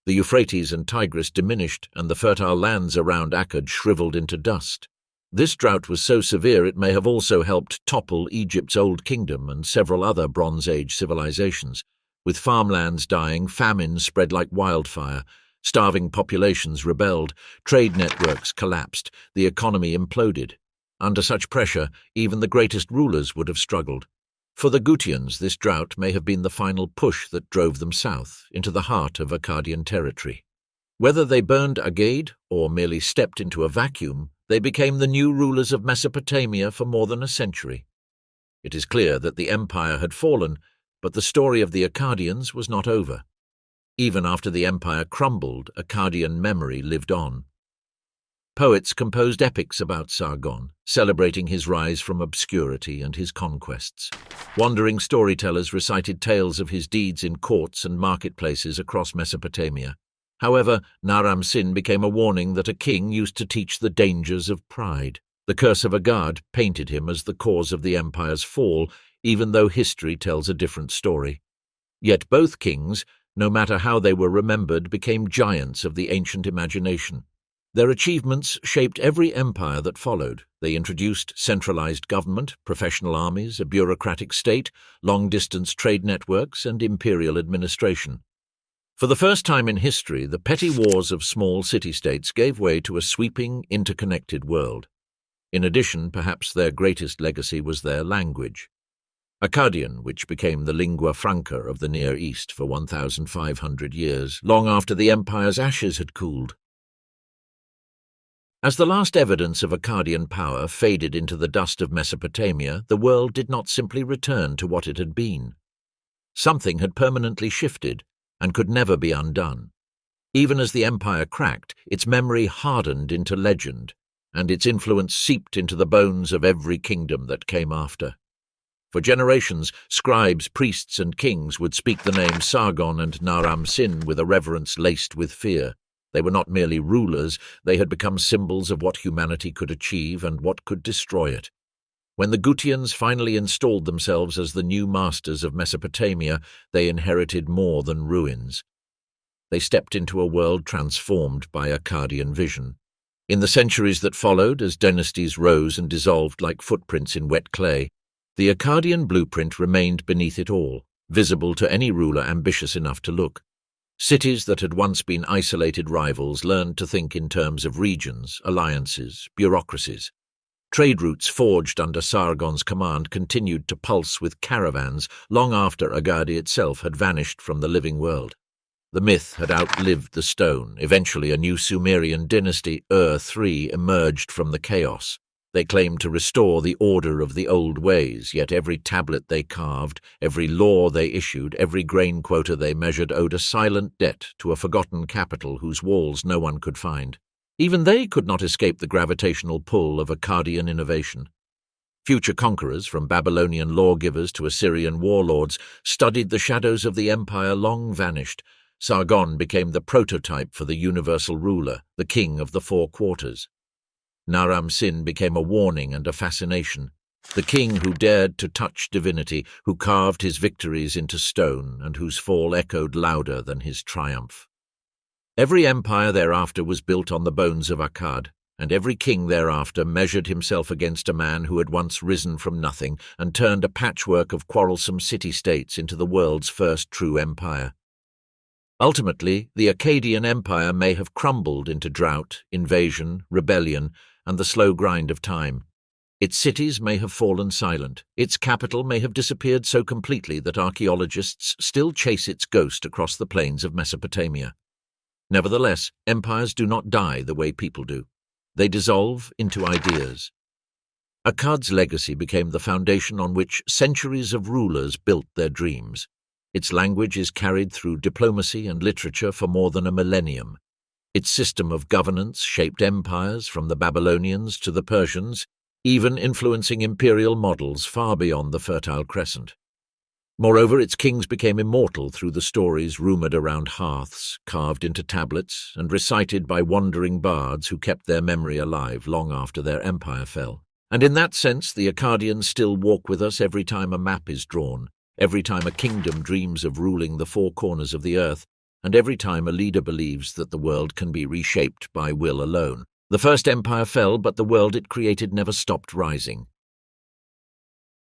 The Euphrates and Tigris diminished, and the fertile lands around Akkad shriveled into dust. This drought was so severe it may have also helped topple Egypt's Old Kingdom and several other Bronze Age civilizations. With farmlands dying, famine spread like wildfire. Starving populations rebelled, trade networks collapsed, the economy imploded. Under such pressure, even the greatest rulers would have struggled. For the Gutians, this drought may have been the final push that drove them south, into the heart of Akkadian territory. Whether they burned Akkad or merely stepped into a vacuum, they became the new rulers of Mesopotamia for more than a century. It is clear that the empire had fallen, but the story of the Akkadians was not over. Even after the empire crumbled, Akkadian memory lived on. Poets composed epics about Sargon, celebrating his rise from obscurity and his conquests. Wandering storytellers recited tales of his deeds in courts and marketplaces across Mesopotamia. However, Naram-Sin became a warning that a king used to teach the dangers of pride. The curse of Akkad painted him as the cause of the empire's fall, even though history tells a different story. Yet both kings, no matter how they were remembered, became giants of the ancient imagination. Their achievements shaped every empire that followed. They introduced centralized government, professional armies, a bureaucratic state, long-distance trade networks, and imperial administration. For the first time in history, the petty wars of small city-states gave way to a sweeping, interconnected world. In addition, perhaps their greatest legacy was their language. Akkadian, which became the lingua franca of the Near East for 1,500 years, long after the empire's ashes had cooled. As the last evidence of Akkadian power faded into the dust of Mesopotamia, the world did not simply return to what it had been. Something had permanently shifted and could never be undone. Even as the empire cracked, its memory hardened into legend, and its influence seeped into the bones of every kingdom that came after. For generations, scribes, priests, and kings would speak the names Sargon and Naram-Sin with a reverence laced with fear. They were not merely rulers, they had become symbols of what humanity could achieve and what could destroy it. When the Gutians finally installed themselves as the new masters of Mesopotamia, they inherited more than ruins. They stepped into a world transformed by Akkadian vision. In the centuries that followed, as dynasties rose and dissolved like footprints in wet clay, the Akkadian blueprint remained beneath it all, visible to any ruler ambitious enough to look. Cities that had once been isolated rivals learned to think in terms of regions, alliances, bureaucracies. Trade routes forged under Sargon's command continued to pulse with caravans long after Agadi itself had vanished from the living world. The myth had outlived the stone. Eventually a new Sumerian dynasty, Ur-III, emerged from the chaos. They claimed to restore the order of the old ways, yet every tablet they carved, every law they issued, every grain quota they measured owed a silent debt to a forgotten capital whose walls no one could find. Even they could not escape the gravitational pull of Akkadian innovation. Future conquerors, from Babylonian lawgivers to Assyrian warlords, studied the shadows of the empire long vanished. Sargon became the prototype for the universal ruler, the king of the four quarters. Naram-Sin became a warning and a fascination, the king who dared to touch divinity, who carved his victories into stone, and whose fall echoed louder than his triumph. Every empire thereafter was built on the bones of Akkad, and every king thereafter measured himself against a man who had once risen from nothing and turned a patchwork of quarrelsome city-states into the world's first true empire. Ultimately, the Akkadian Empire may have crumbled into drought, invasion, rebellion, and the slow grind of time. Its cities may have fallen silent. Its capital may have disappeared so completely that archaeologists still chase its ghost across the plains of Mesopotamia. Nevertheless, empires do not die the way people do. They dissolve into ideas. Akkad's legacy became the foundation on which centuries of rulers built their dreams. Its language is carried through diplomacy and literature for more than a millennium. Its system of governance shaped empires from the Babylonians to the Persians, even influencing imperial models far beyond the Fertile Crescent. Moreover, its kings became immortal through the stories rumored around hearths, carved into tablets, and recited by wandering bards who kept their memory alive long after their empire fell. And in that sense, the Akkadians still walk with us every time a map is drawn, every time a kingdom dreams of ruling the four corners of the earth, and every time a leader believes that the world can be reshaped by will alone. The first empire fell, but the world it created never stopped rising.